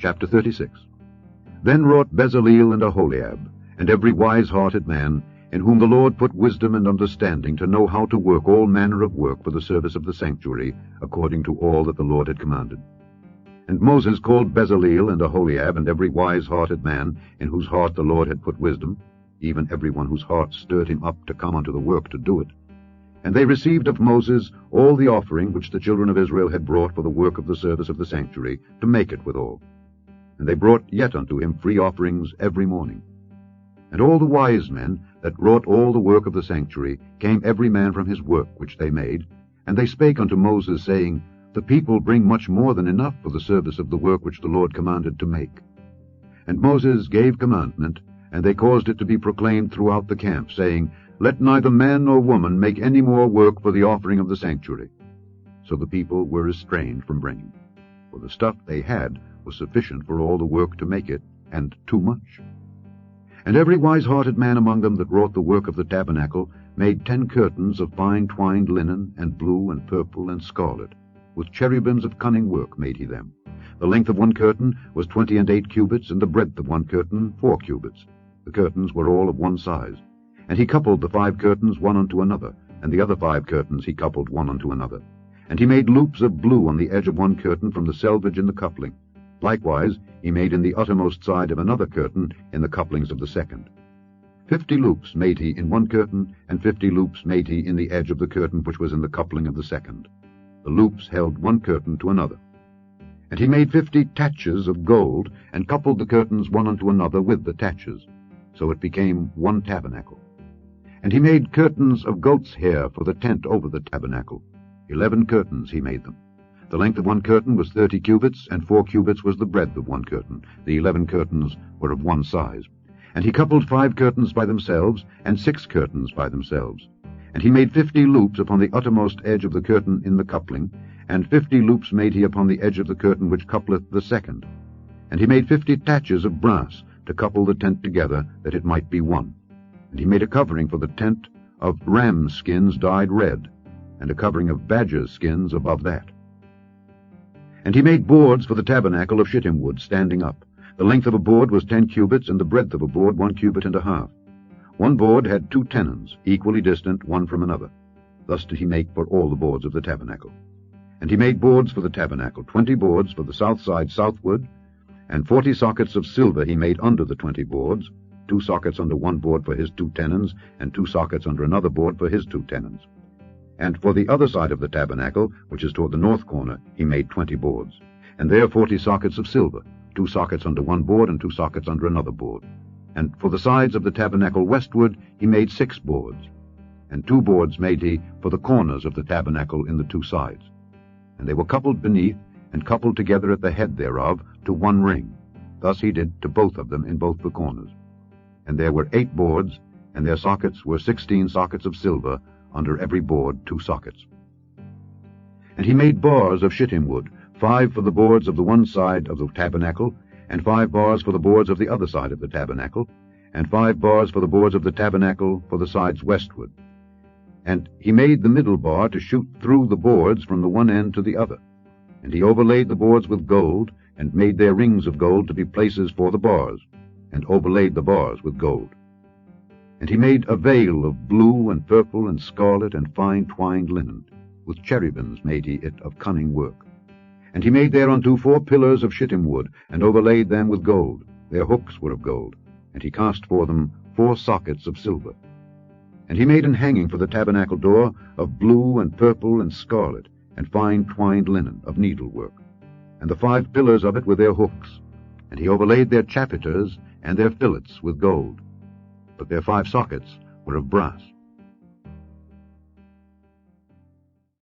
Chapter 36. Then wrought Bezaleel and Aholiab, and every wise-hearted man, in whom the Lord put wisdom and understanding to know how to work all manner of work for the service of the sanctuary, according to all that the Lord had commanded. And Moses called Bezaleel and Aholiab, and every wise-hearted man, in whose heart the Lord had put wisdom, even every one whose heart stirred him up to come unto the work to do it. And they received of Moses all the offering which the children of Israel had brought for the work of the service of the sanctuary, to make it withal. And they brought yet unto him free offerings every morning. And all the wise men that wrought all the work of the sanctuary came every man from his work which they made, and they spake unto Moses, saying, The people bring much more than enough for the service of the work which the Lord commanded to make. And Moses gave commandment, and they caused it to be proclaimed throughout the camp, saying, Let neither man nor woman make any more work for the offering of the sanctuary. So the people were restrained from bringing, for the stuff they had was sufficient for all the work to make it, and too much. And every wise-hearted man among them that wrought the work of the tabernacle made 10 curtains of fine twined linen, and blue, and purple, and scarlet. With cherubims of cunning work made he them. The length of one curtain was 28 cubits, and the breadth of one curtain 4 cubits. The curtains were all of one size. And he coupled the 5 curtains one unto another, and the other 5 curtains he coupled one unto another. And he made loops of blue on the edge of one curtain from the selvage in the coupling. Likewise he made in the uttermost side of another curtain in the couplings of the second. 50 loops made he in one curtain, and 50 loops made he in the edge of the curtain which was in the coupling of the second. The loops held one curtain to another. And he made 50 taches of gold, and coupled the curtains one unto another with the taches. So it became one tabernacle. And he made curtains of goat's hair for the tent over the tabernacle. 11 curtains he made them. The length of one curtain was 30 cubits, and 4 cubits was the breadth of one curtain. The 11 curtains were of one size. And he coupled 5 curtains by themselves, and 6 curtains by themselves. And he made 50 loops upon the uttermost edge of the curtain in the coupling, and 50 loops made he upon the edge of the curtain which coupleth the second. And he made 50 taches of brass to couple the tent together, that it might be one. And he made a covering for the tent of ram skins dyed red, and a covering of badgers' skins above that. And he made boards for the tabernacle of shittim wood, standing up. The length of a board was 10 cubits, and the breadth of a board 1 cubit and a half. One board had 2 tenons, equally distant one from another. Thus did he make for all the boards of the tabernacle. And he made boards for the tabernacle, 20 boards for the south side southward, and 40 sockets of silver he made under the 20 boards, 2 sockets under one board for his 2 tenons, and 2 sockets under another board for his 2 tenons. And for the other side of the tabernacle, which is toward the north corner, he made 20 boards. And there 40 sockets of silver, 2 sockets under one board, and 2 sockets under another board. And for the sides of the tabernacle westward he made 6 boards. And 2 boards made he for the corners of the tabernacle in the 2 sides. And they were coupled beneath, and coupled together at the head thereof, to one ring. Thus he did to both of them in both the corners. And there were 8 boards, and their sockets were 16 sockets of silver, under every board 2 sockets. And he made bars of shittim wood, 5 for the boards of the one side of the tabernacle, and 5 bars for the boards of the other side of the tabernacle, and 5 bars for the boards of the tabernacle for the sides westward. And he made the middle bar to shoot through the boards from the one end to the other. And he overlaid the boards with gold, and made their rings of gold to be places for the bars, and overlaid the bars with gold. And he made a veil of blue and purple and scarlet and fine twined linen. With cherubims made he it of cunning work. And he made thereunto 4 pillars of shittim wood, and overlaid them with gold. Their hooks were of gold. And he cast for them 4 sockets of silver. And he made an hanging for the tabernacle door of blue and purple and scarlet, and fine twined linen of needlework. And the 5 pillars of it were their hooks. And he overlaid their chapiters and their fillets with gold. But their 5 sockets were of brass.